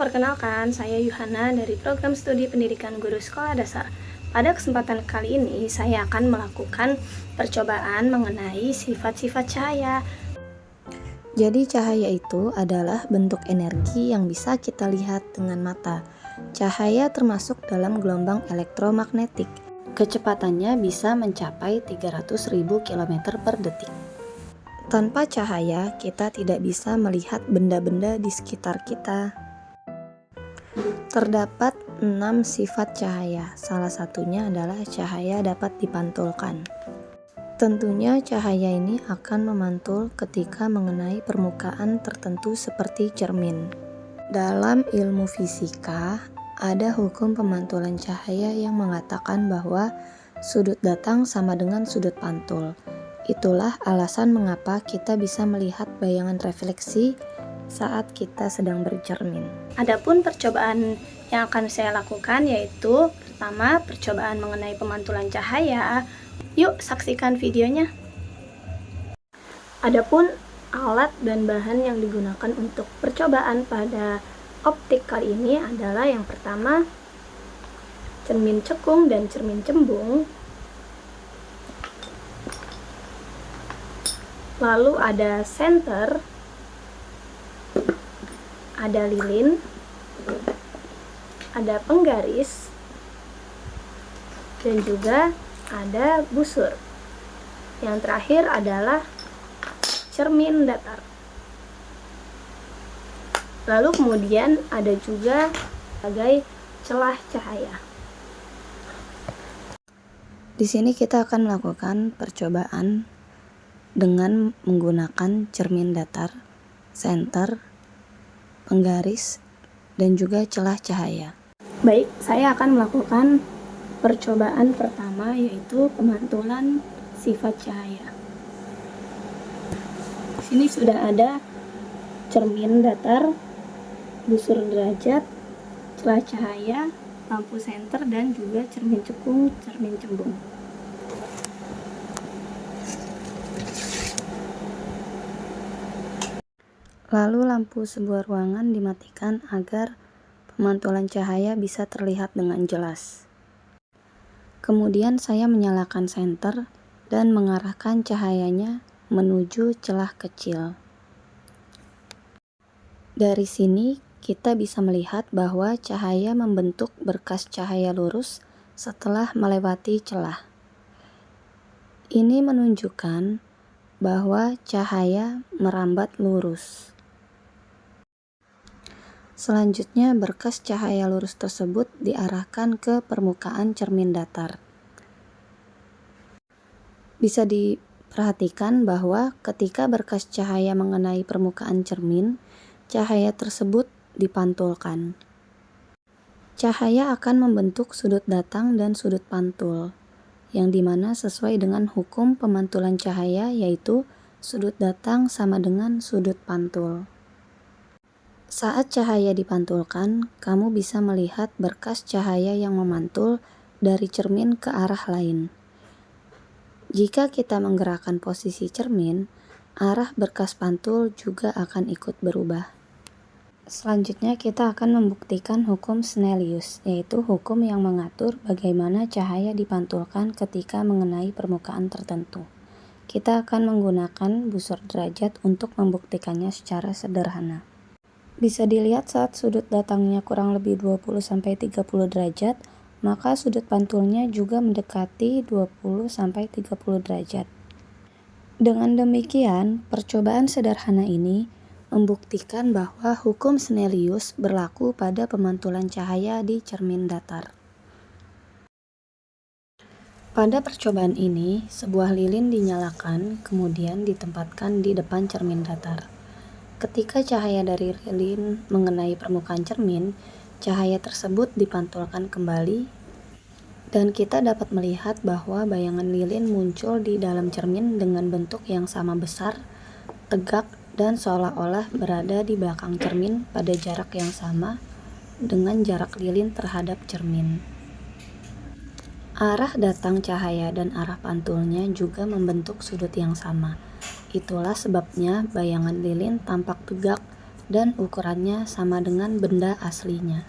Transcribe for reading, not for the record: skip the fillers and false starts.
perkenalkan, saya Yuhana dari Program Studi Pendidikan Guru Sekolah Dasar. Pada kesempatan kali ini, saya akan melakukan percobaan mengenai sifat-sifat cahaya. Jadi cahaya itu adalah bentuk energi yang bisa kita lihat dengan mata. Cahaya termasuk dalam gelombang elektromagnetik. Kecepatannya bisa mencapai 300.000 km per detik. Tanpa cahaya, kita tidak bisa melihat benda-benda di sekitar kita. Terdapat 6 sifat cahaya, salah satunya adalah cahaya dapat dipantulkan. Tentunya cahaya ini akan memantul ketika mengenai permukaan tertentu seperti cermin. Dalam ilmu fisika, ada hukum pemantulan cahaya yang mengatakan bahwa sudut datang sama dengan sudut pantul. Itulah alasan mengapa kita bisa melihat bayangan refleksi saat kita sedang bercermin. Adapun percobaan yang akan saya lakukan yaitu pertama, percobaan mengenai pemantulan cahaya. Yuk saksikan videonya. Adapun alat dan bahan yang digunakan untuk percobaan pada optik kali ini adalah yang pertama, cermin cekung dan cermin cembung. Lalu ada senter, ada lilin, ada penggaris, dan juga ada busur. Yang terakhir adalah cermin datar. Lalu kemudian ada juga sebagai celah cahaya. Di sini kita akan melakukan percobaan dengan menggunakan cermin datar, senter, penggaris, dan juga celah cahaya. Baik, saya akan melakukan percobaan pertama yaitu pemantulan sifat cahaya. Di sini sudah ada cermin datar, busur derajat, celah cahaya, lampu senter, dan juga cermin cekung, cermin cembung. Lalu lampu sebuah ruangan dimatikan agar pemantulan cahaya bisa terlihat dengan jelas. Kemudian saya menyalakan senter dan mengarahkan cahayanya menuju celah kecil. Dari sini kita bisa melihat bahwa cahaya membentuk berkas cahaya lurus setelah melewati celah. Ini menunjukkan bahwa cahaya merambat lurus. Selanjutnya, berkas cahaya lurus tersebut diarahkan ke permukaan cermin datar. Bisa diperhatikan bahwa ketika berkas cahaya mengenai permukaan cermin, cahaya tersebut dipantulkan. Cahaya akan membentuk sudut datang dan sudut pantul, yang dimana sesuai dengan hukum pemantulan cahaya yaitu sudut datang sama dengan sudut pantul. Saat cahaya dipantulkan, kamu bisa melihat berkas cahaya yang memantul dari cermin ke arah lain. Jika kita menggerakkan posisi cermin, arah berkas pantul juga akan ikut berubah. Selanjutnya kita akan membuktikan hukum Snellius, yaitu hukum yang mengatur bagaimana cahaya dipantulkan ketika mengenai permukaan tertentu. Kita akan menggunakan busur derajat untuk membuktikannya secara sederhana. Bisa dilihat saat sudut datangnya kurang lebih 20-30 derajat, maka sudut pantulnya juga mendekati 20-30 derajat. Dengan demikian, percobaan sederhana ini membuktikan bahwa hukum Snellius berlaku pada pemantulan cahaya di cermin datar. Pada percobaan ini, sebuah lilin dinyalakan, kemudian ditempatkan di depan cermin datar. Ketika cahaya dari lilin mengenai permukaan cermin, cahaya tersebut dipantulkan kembali, dan kita dapat melihat bahwa bayangan lilin muncul di dalam cermin dengan bentuk yang sama besar, tegak, dan seolah-olah berada di belakang cermin pada jarak yang sama dengan jarak lilin terhadap cermin. Arah datang cahaya dan arah pantulnya juga membentuk sudut yang sama. Itulah sebabnya bayangan lilin tampak tegak dan ukurannya sama dengan benda aslinya.